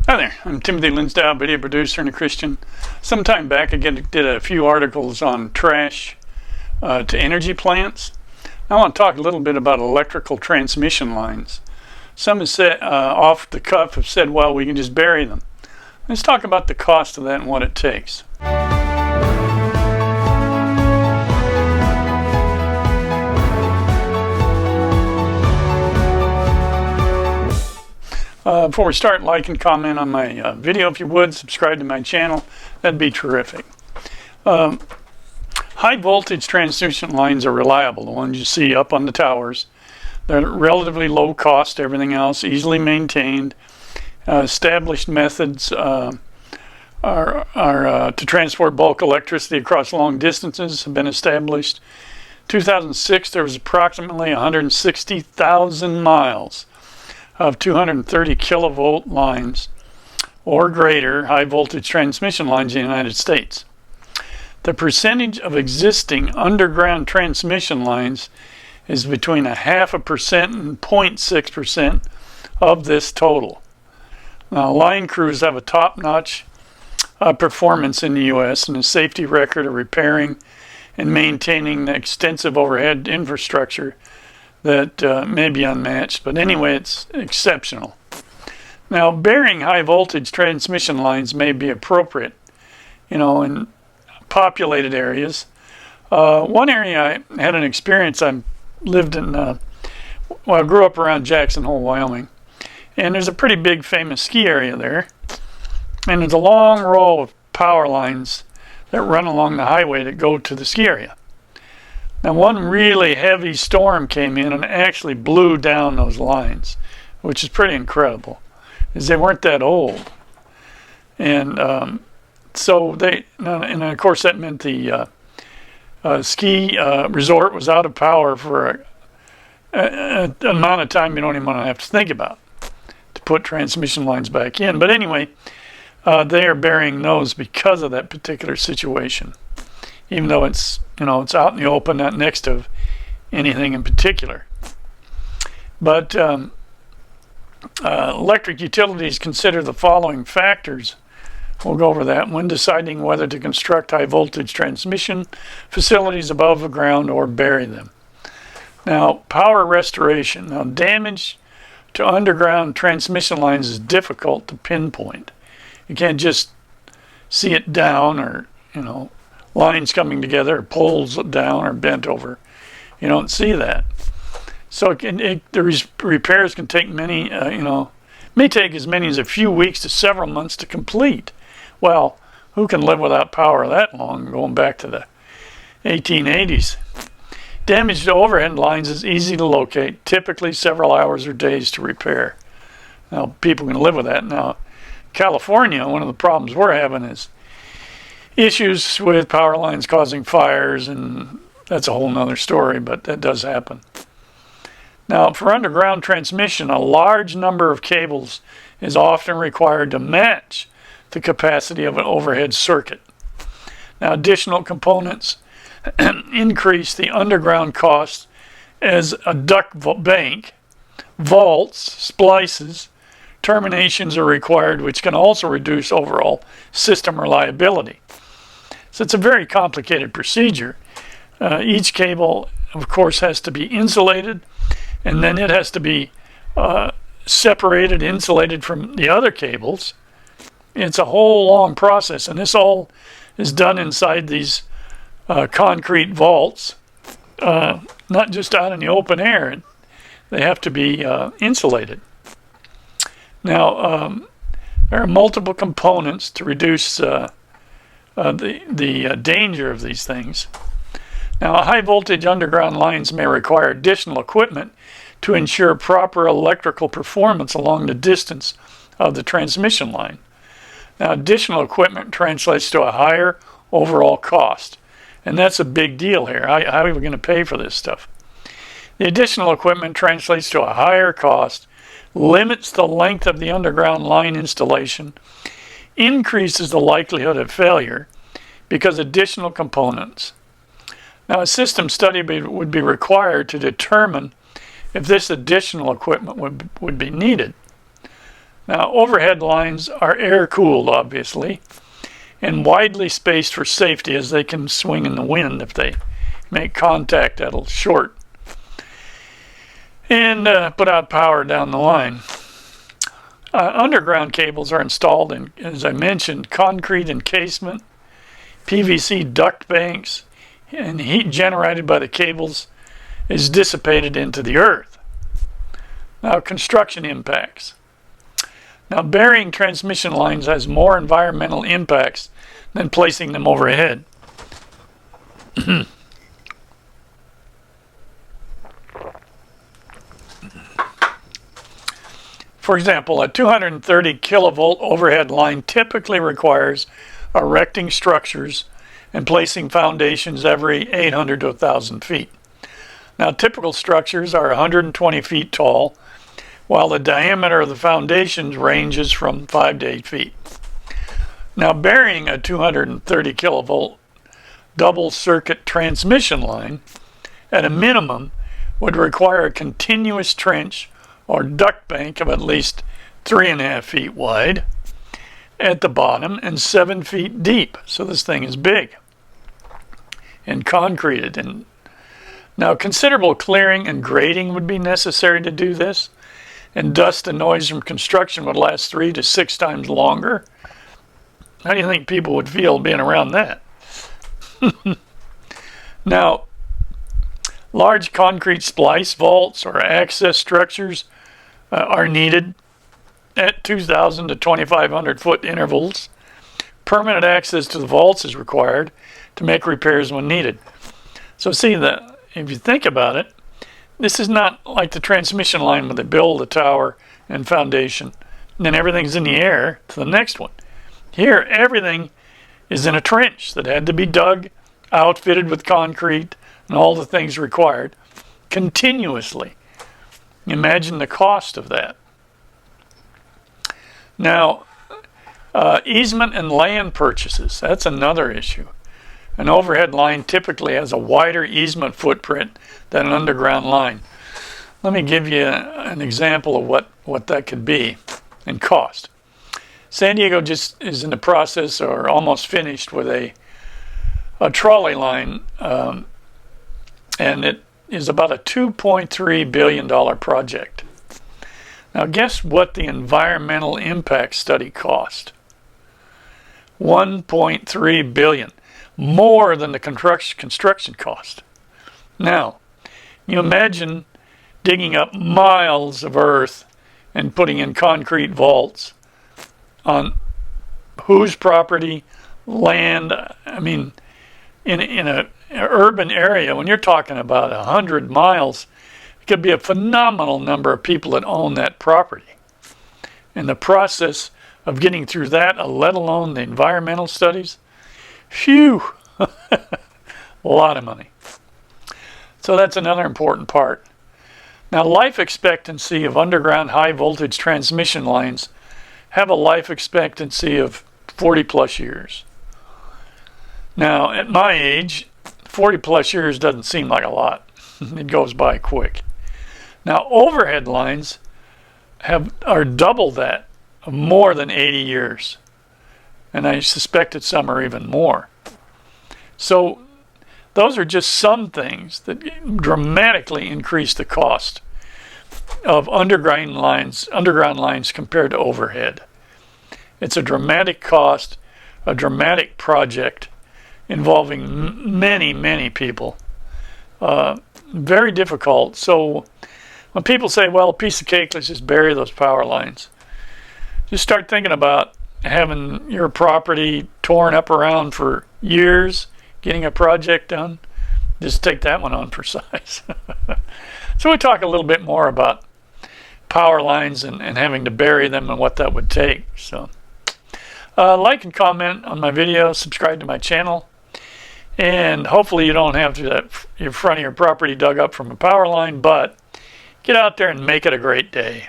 Hi there, I'm Timothy Linsdau, video producer and a Christian. Some time back I did a few articles on trash to energy plants. I want to talk a little bit about electrical transmission lines. Some have said, off the cuff have said, well, we can just bury them. Let's talk about the cost of that and what it takes. Before we start, like and comment on my video if you would. Subscribe to my channel. That'd be terrific. High voltage transmission lines are reliable, the ones you see up on the towers. They're relatively low cost, everything else easily maintained. Established methods are to transport bulk electricity across long distances have been established. 2006, there was approximately 160,000 miles of 230 kilovolt lines or greater high voltage transmission lines in the United States. The percentage of existing underground transmission lines is between 0.5% and 0.6% of this total. Now, line crews have a top-notch performance in the U.S. and a safety record of repairing and maintaining the extensive overhead infrastructure that may be unmatched, but anyway, it's exceptional. Now, burying high voltage transmission lines may be appropriate, in populated areas. One area I had an experience, I lived in, I grew up around Jackson Hole, Wyoming, and there's a pretty big famous ski area there, and there's a long row of power lines that run along the highway that go to the ski area. Now, one really heavy storm came in and actually blew down those lines, which is pretty incredible, because they weren't that old. And and of course that meant the ski resort was out of power for an amount of time you don't even want to have to think about to put transmission lines back in. But anyway, they are burying those because of that particular situation, even though it's it's out in the open, not next to anything in particular. But electric utilities consider the following factors. We'll go over that when deciding whether to construct high voltage transmission facilities above the ground or bury them. Now, power restoration. Now, damage to underground transmission lines is difficult to pinpoint. You can't just see it down or, lines coming together, or poles down or bent over. You don't see that. So the repairs can take may take as many as a few weeks to several months to complete. Well, who can live without power that long, going back to the 1880s? Damage to overhead lines is easy to locate, typically several hours or days to repair. Now, people can live with that. Now, California, one of the problems we're having is issues with power lines causing fires, and that's a whole nother story, but that does happen. Now, for underground transmission, a large number of cables is often required to match the capacity of an overhead circuit. Now, additional components increase the underground cost as a duct bank, vaults, splices, terminations are required, which can also reduce overall system reliability. So it's a very complicated procedure. Each cable, of course, has to be insulated, and then it has to be separated, insulated from the other cables. It's a whole long process, and this all is done inside these concrete vaults, not just out in the open air. They have to be insulated. Now, there are multiple components to reduce the danger of these things. Now, high voltage underground lines may require additional equipment to ensure proper electrical performance along the distance of the transmission line. Now, additional equipment translates to a higher overall cost, and that's a big deal here. How are we going to pay for this stuff? The additional equipment translates to a higher cost, limits the length of the underground line installation, increases the likelihood of failure because additional components. Now, a system study would be required to determine if this additional equipment would be needed. Now, overhead lines are air-cooled, obviously, and widely spaced for safety, as they can swing in the wind if they make contact at a short and put out power down the line. Underground cables are installed in, as I mentioned, concrete encasement, PVC duct banks, and heat generated by the cables is dissipated into the earth. Now, construction impacts. Now, burying transmission lines has more environmental impacts than placing them overhead. For example, a 230 kilovolt overhead line typically requires erecting structures and placing foundations every 800 to 1,000 feet. Now, typical structures are 120 feet tall, while the diameter of the foundations ranges from 5 to 8 feet. Now, burying a 230 kilovolt double circuit transmission line at a minimum would require a continuous trench or duct bank of at least 3.5 feet wide at the bottom and 7 feet deep. So this thing is big and concreted. And now, considerable clearing and grading would be necessary to do this, and dust and noise from construction would last 3 to 6 times longer. How do you think people would feel being around that? Now, large concrete splice vaults or access structures are needed at 2,000 to 2,500 foot intervals. Permanent access to the vaults is required to make repairs when needed. So see, if you think about it, this is not like the transmission line where they build a tower and foundation, and then everything's in the air to the next one. Here, everything is in a trench that had to be dug, outfitted with concrete, and all the things required continuously. Imagine the cost of that. Now, easement and land purchases, that's another issue. An overhead line typically has a wider easement footprint than an underground line. Let me give you an example of what that could be and cost. San Diego just is in the process or almost finished with a trolley line, and it is about a $2.3 billion project. Now, guess what the environmental impact study cost? $1.3 billion, more than the construction cost. Now, you imagine digging up miles of earth and putting in concrete vaults on whose property, land. I mean, in an urban area, when you're talking about 100 miles, it could be a phenomenal number of people that own that property. And the process of getting through that, let alone the environmental studies, phew, a lot of money. So that's another important part. Now, life expectancy of underground high voltage transmission lines have a life expectancy of 40 plus years. Now, at my age, 40 plus years doesn't seem like a lot. It goes by quick. Now, overhead lines are double that, of more than 80 years. And I suspect that some are even more. So those are just some things that dramatically increase the cost of underground lines compared to overhead. It's a dramatic cost, a dramatic project involving many, many people. Very difficult. So when people say, well, a piece of cake, let's just bury those power lines, just start thinking about having your property torn up around for years, getting a project done. Just take that one on for size. So we talk a little bit more about power lines and having to bury them and what that would take. So like and comment on my video, subscribe to my channel, and hopefully you don't have to your front of your property dug up from a power line, but get out there and make it a great day.